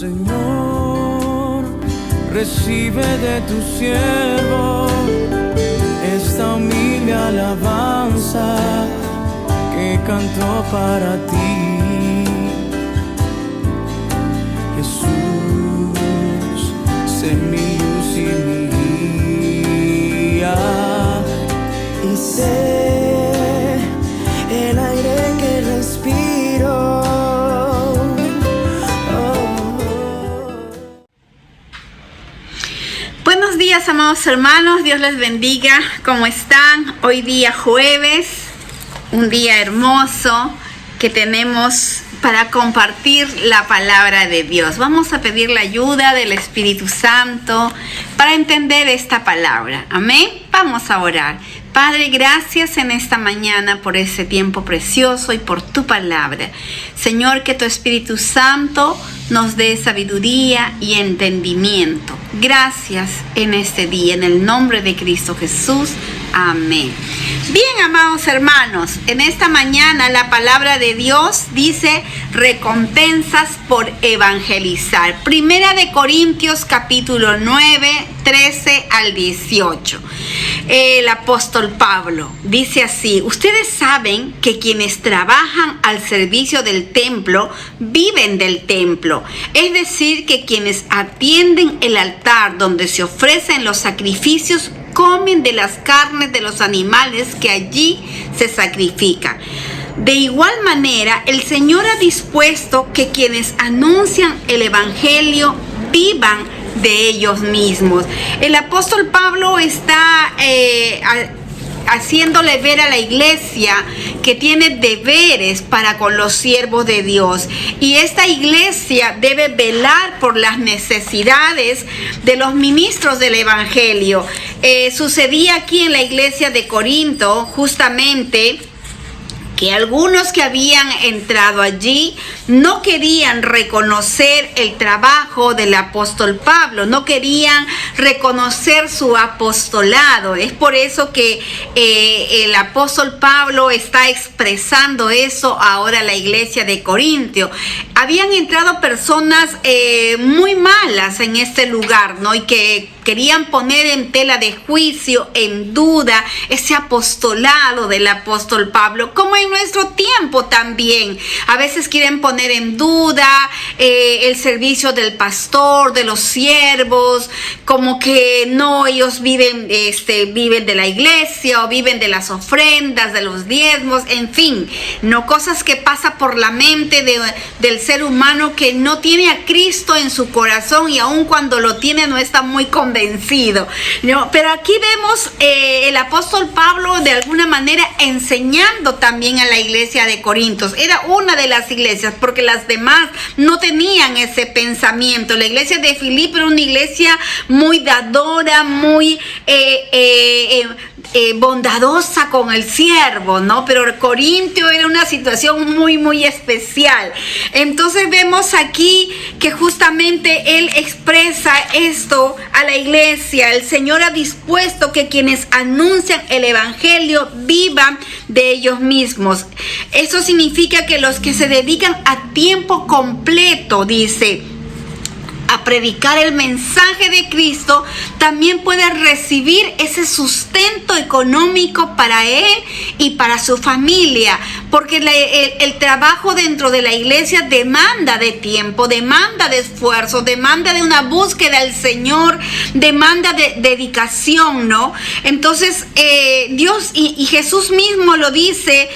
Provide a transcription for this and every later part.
Señor, recibe de tu siervo esta humilde alabanza que canto para ti. Jesús, sé mi luz y mi guía, y sé el aire que respiro. Buenos días, amados hermanos, Dios les bendiga. ¿Cómo están? Hoy día jueves, un día hermoso que tenemos para compartir la palabra de Dios. Vamos a pedir la ayuda del Espíritu Santo para entender esta palabra. Amén. Vamos a orar. Padre, gracias en esta mañana por ese tiempo precioso y por tu palabra. Señor, que tu Espíritu Santo nos dé sabiduría y entendimiento. Gracias en este día, en el nombre de Cristo Jesús. Amén. Bien, amados hermanos, en esta mañana la palabra de Dios dice recompensas por evangelizar. Primera de Corintios capítulo 9, 13 al 18. El apóstol Pablo dice así: ustedes saben que quienes trabajan al servicio del templo viven del templo, es decir, que quienes atienden el altar donde se ofrecen los sacrificios comen de las carnes de los animales que allí se sacrifican. De igual manera, el Señor ha dispuesto que quienes anuncian el evangelio vivan de ellos mismos. El apóstol Pablo está haciéndole ver a la iglesia que tiene deberes para con los siervos de Dios, y esta iglesia debe velar por las necesidades de los ministros del evangelio. Sucedía aquí en la iglesia de Corinto justamente que algunos que habían entrado allí no querían reconocer el trabajo del apóstol Pablo, no querían reconocer su apostolado. Es por eso que el apóstol Pablo está expresando eso ahora a la iglesia de Corintio. Habían entrado personas muy malas en este lugar, ¿no? Y que querían poner en tela de juicio, en duda, ese apostolado del apóstol Pablo, como en nuestro tiempo también. A veces quieren poner en duda el servicio del pastor, de los siervos, como que no, ellos viven de la iglesia o viven de las ofrendas, de los diezmos, en fin, no, cosas que pasan por la mente del ser humano que no tiene a Cristo en su corazón, y aun cuando lo tiene no está muy convencido, ¿no? Pero aquí vemos el apóstol Pablo de alguna manera enseñando también a la iglesia de Corintios. Era una de las iglesias, porque las demás no tenían ese pensamiento. La iglesia de Filipo era una iglesia muy dadora, muy bondadosa con el siervo, ¿no? Pero Corintio era una situación muy, muy especial. Entonces vemos aquí que justamente él expresa esto a la iglesia. El Señor ha dispuesto que quienes anuncian el evangelio vivan de ellos mismos. Eso significa que los que se dedican a tiempo completo, dice, a predicar el mensaje de Cristo, también puede recibir ese sustento económico para él y para su familia, porque el trabajo dentro de la iglesia demanda de tiempo, demanda de esfuerzo, demanda de una búsqueda al Señor, demanda de dedicación, ¿no? Entonces Dios y Jesús mismo lo dice,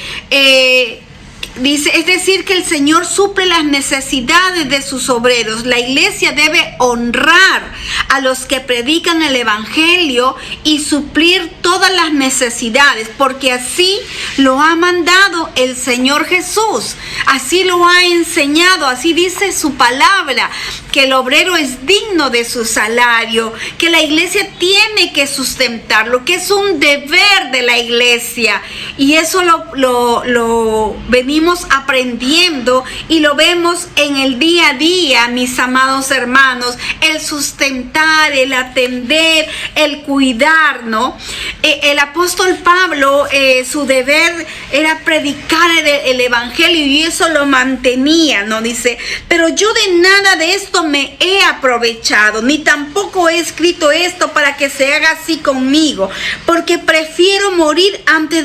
es decir, que el Señor suple las necesidades de sus obreros. La iglesia debe honrar a los que predican el evangelio y suplir todas las necesidades, porque así lo ha mandado el Señor Jesús, así lo ha enseñado, así dice su palabra, que el obrero es digno de su salario, que la iglesia tiene que sustentarlo, que es un deber de la iglesia, y eso lo venimos seguimos aprendiendo y lo vemos en el día a día, mis amados hermanos, el sustentar, el atender, el cuidar, ¿no? El apóstol Pablo, su deber era predicar el evangelio y eso lo mantenía, ¿no? Dice, pero yo de nada de esto me he aprovechado, ni tampoco he escrito esto para que se haga así conmigo, porque prefiero morir antes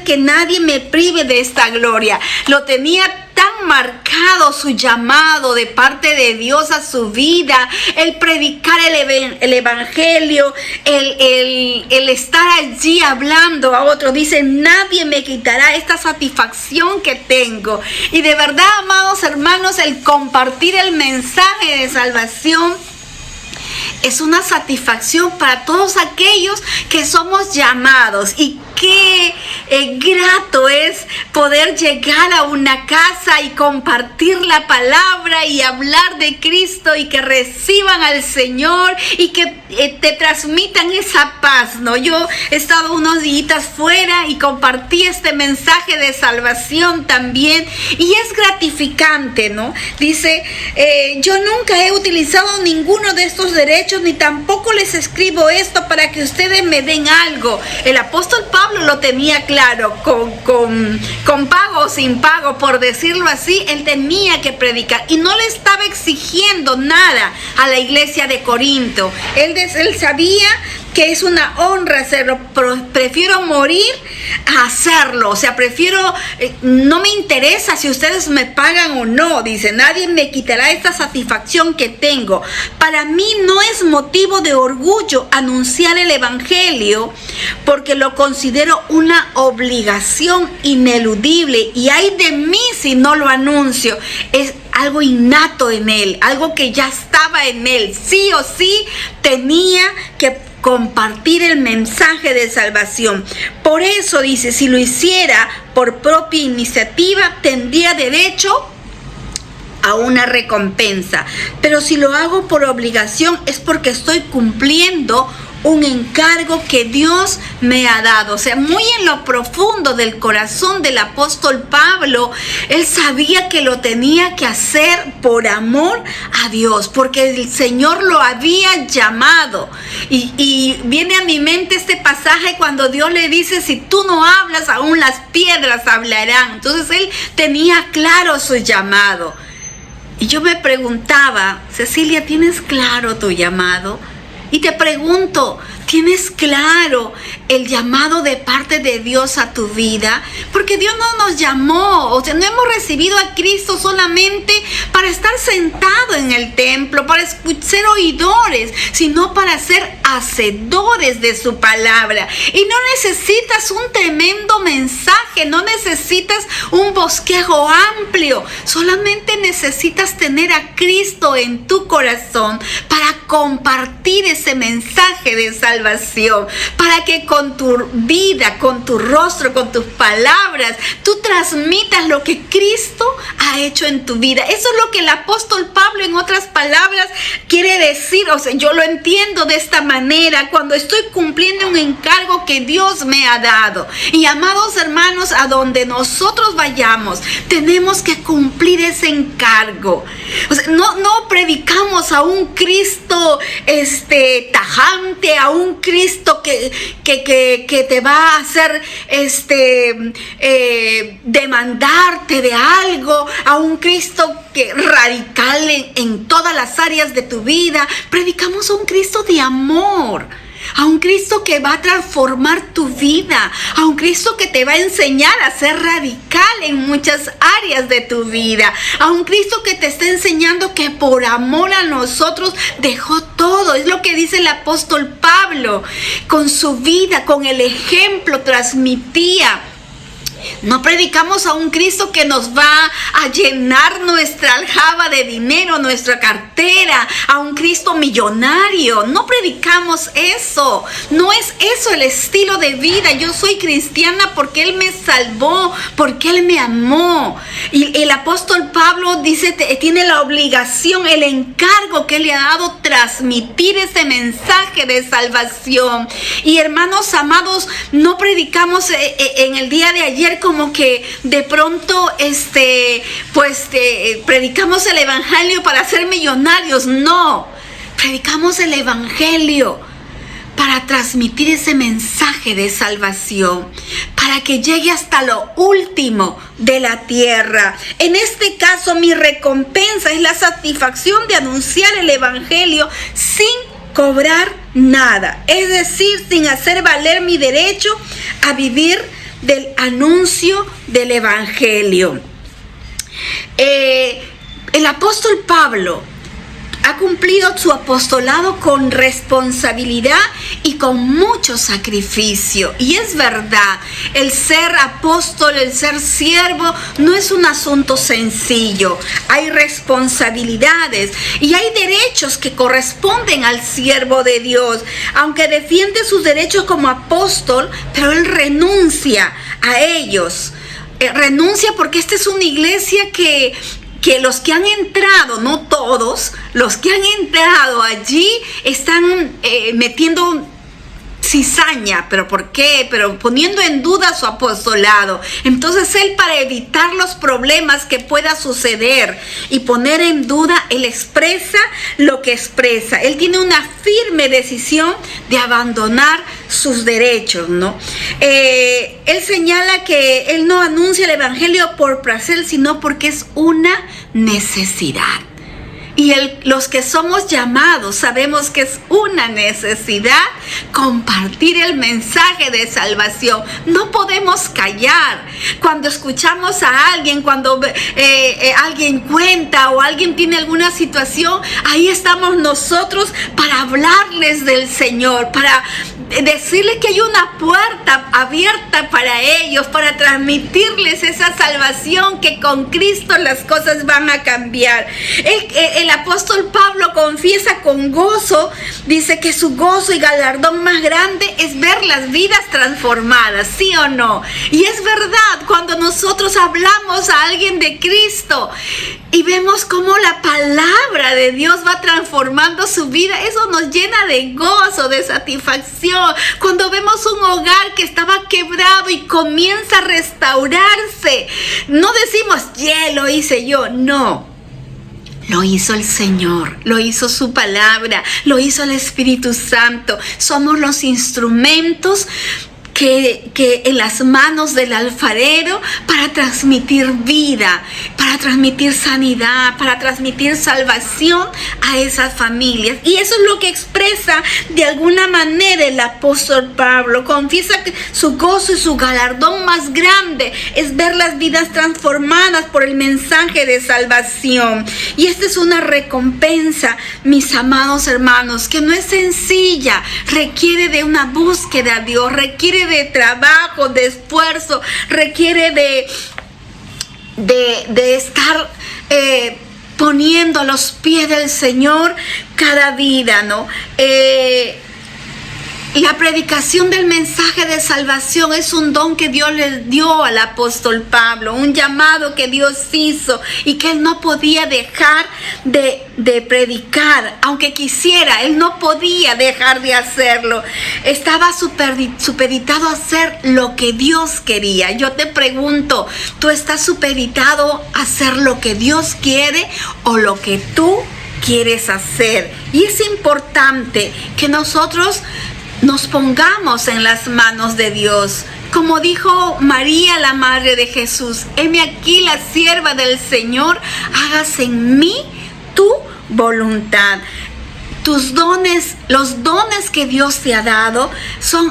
que nadie me prive de esta gloria. Lo tenía tan marcado su llamado de parte de Dios a su vida, el predicar el evangelio, el estar allí hablando a otros. Dice, nadie me quitará esta satisfacción que tengo. Y de verdad, amados hermanos, el compartir el mensaje de salvación es una satisfacción para todos aquellos que somos llamados. Y qué grato es poder llegar a una casa y compartir la palabra y hablar de Cristo y que reciban al Señor y que te transmitan esa paz, ¿no? Yo he estado unos días fuera y compartí este mensaje de salvación también y es gratificante, ¿no? Dice, yo nunca he utilizado ninguno de estos derechos ni tampoco les escribo esto para que ustedes me den algo. El apóstol Pablo lo tenía claro, con pago o sin pago, por decirlo así, él tenía que predicar y no le estaba exigiendo nada a la iglesia de Corinto. Él sabía que es una honra hacerlo, pero prefiero morir a hacerlo. O sea, no me interesa si ustedes me pagan o no. Dice, nadie me quitará esta satisfacción que tengo. Para mí no es motivo de orgullo anunciar el evangelio, porque lo considero una obligación ineludible. Y ay de mí si no lo anuncio. Es algo innato en él, algo que ya estaba en él. Sí o sí tenía que compartir el mensaje de salvación. Por eso dice, si lo hiciera por propia iniciativa, tendría derecho a una recompensa. Pero si lo hago por obligación, es porque estoy cumpliendo un encargo que Dios me ha dado. O sea, muy en lo profundo del corazón del apóstol Pablo, él sabía que lo tenía que hacer por amor a Dios, porque el Señor lo había llamado. Y viene a mi mente este pasaje cuando Dios le dice, si tú no hablas, aún las piedras hablarán. Entonces él tenía claro su llamado. Y yo me preguntaba, Cecilia, ¿tienes claro tu llamado? Y te pregunto, ¿tienes claro el llamado de parte de Dios a tu vida? Porque Dios no nos llamó, o sea, no hemos recibido a Cristo solamente para estar sentado en el templo, para ser oidores, sino para ser hacedores de su palabra. Y no necesitas un tremendo mensaje, no necesitas un bosquejo amplio, solamente necesitas tener a Cristo en tu corazón para compartir ese mensaje de salvación, para que con tu vida, con tu rostro, con tus palabras, tú transmitas lo que Cristo ha hecho en tu vida. Eso es lo que el apóstol Pablo, en otras palabras, quiere decir. O sea, yo lo entiendo de esta manera, cuando estoy cumpliendo un encargo que Dios me ha dado. Y amados hermanos, a donde nosotros vayamos, tenemos que cumplir ese encargo. O sea, no predicamos a un Cristo tajante, a un Cristo que te va a hacer demandarte de algo, a un Cristo que radical en todas las áreas de tu vida. Predicamos a un Cristo de amor, a un Cristo que va a transformar tu vida, a un Cristo que te va a enseñar a ser radical en muchas áreas de tu vida, a un Cristo que te está enseñando que por amor a nosotros dejó todo. Es lo que dice el apóstol Pablo, con su vida, con el ejemplo transmitía. No predicamos a un Cristo que nos va a llenar nuestra aljaba de dinero, nuestra cartera, a un Cristo millonario. No predicamos eso. No es eso el estilo de vida. Yo soy cristiana porque Él me salvó, porque Él me amó. Y el apóstol Pablo dice, tiene la obligación, el encargo que Él le ha dado, transmitir ese mensaje de salvación. Y hermanos amados, no predicamos en el día de ayer ser como que de pronto predicamos el evangelio para ser millonarios. No, predicamos el evangelio para transmitir ese mensaje de salvación, para que llegue hasta lo último de la tierra. En este caso, mi recompensa es la satisfacción de anunciar el evangelio sin cobrar nada, es decir, sin hacer valer mi derecho a vivir del anuncio del evangelio. El apóstol Pablo ha cumplido su apostolado con responsabilidad y con mucho sacrificio. Y es verdad, el ser apóstol, el ser siervo, no es un asunto sencillo. Hay responsabilidades y hay derechos que corresponden al siervo de Dios. Aunque defiende sus derechos como apóstol, pero él renuncia a ellos. Renuncia porque esta es una iglesia que los que han entrado, no todos, los que han entrado allí están metiendo cizaña. ¿Pero por qué? Pero poniendo en duda su apostolado. Entonces él, para evitar los problemas que pueda suceder y poner en duda, él expresa lo que expresa. Él tiene una firme decisión de abandonar sus derechos, ¿no? Él señala que él no anuncia el evangelio por placer, sino porque es una necesidad. Y los que somos llamados sabemos que es una necesidad compartir el mensaje de salvación. No podemos callar. Cuando escuchamos a alguien, cuando alguien cuenta o alguien tiene alguna situación, ahí estamos nosotros para hablarles del Señor, para decirles que hay una puerta abierta para ellos, para transmitirles esa salvación, que con Cristo las cosas van a cambiar. El apóstol Pablo confiesa con gozo, dice que su gozo y galardón más grande es ver las vidas transformadas, ¿sí o no? Y es verdad, cuando nosotros hablamos a alguien de Cristo y vemos cómo la palabra de Dios va transformando su vida, eso nos llena de gozo, de satisfacción. Cuando vemos un hogar que estaba quebrado y comienza a restaurarse, no decimos, lo hice yo, no. Lo hizo el Señor, lo hizo su palabra, lo hizo el Espíritu Santo. Somos los instrumentos que en las manos del alfarero para transmitir vida, para transmitir sanidad, para transmitir salvación a esas familias. Y eso es lo que expresa de alguna manera el apóstol Pablo. Confiesa que su gozo y su galardón más grande es ver las vidas transformadas por el mensaje de salvación. Y esta es una recompensa, mis amados hermanos, que no es sencilla, requiere de una búsqueda a Dios, requiere de trabajo, de esfuerzo, requiere de estar poniendo a los pies del Señor cada vida, ¿no? La predicación del mensaje de salvación es un don que Dios le dio al apóstol Pablo, un llamado que Dios hizo y que él no podía dejar de predicar. Aunque quisiera, él no podía dejar de hacerlo. Estaba supeditado a hacer lo que Dios quería. Yo te pregunto, ¿tú estás supeditado a hacer lo que Dios quiere o lo que tú quieres hacer? Y es importante que nosotros nos pongamos en las manos de Dios. Como dijo María, la madre de Jesús, heme aquí la sierva del Señor, hágase en mí tu voluntad. Tus dones, los dones que Dios te ha dado,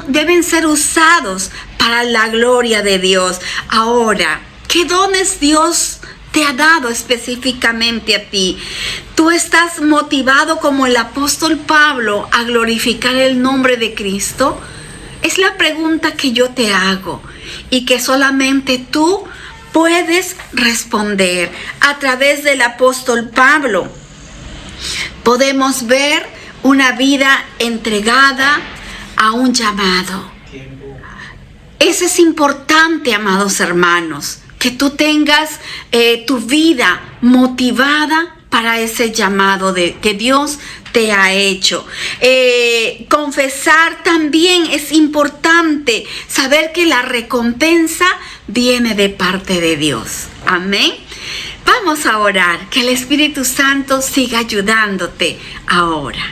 deben ser usados para la gloria de Dios. Ahora, ¿qué dones Dios te ha dado específicamente a ti? ¿Tú estás motivado como el apóstol Pablo a glorificar el nombre de Cristo? Es la pregunta que yo te hago y que solamente tú puedes responder. A través del apóstol Pablo podemos ver una vida entregada a un llamado. Eso es importante, amados hermanos, que tú tengas tu vida motivada para ese llamado que Dios te ha hecho. Confesar también es importante, saber que la recompensa viene de parte de Dios. Amén. Vamos a orar, que el Espíritu Santo siga ayudándote ahora.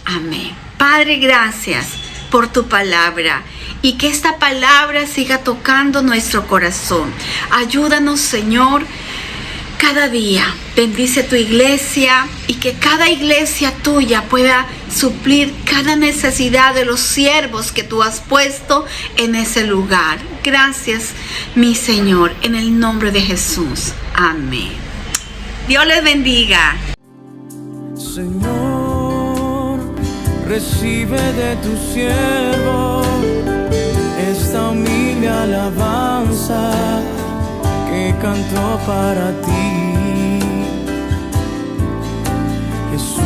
Amén. Padre, gracias por tu palabra y que esta palabra siga tocando nuestro corazón. Ayúdanos, Señor, cada día. Bendice tu iglesia y que cada iglesia tuya pueda suplir cada necesidad de los siervos que tú has puesto en ese lugar. Gracias, mi Señor, en el nombre de Jesús. Amén. Dios les bendiga. Señor, recibe de tu siervo esta humilde alabanza que cantó para ti. Jesús.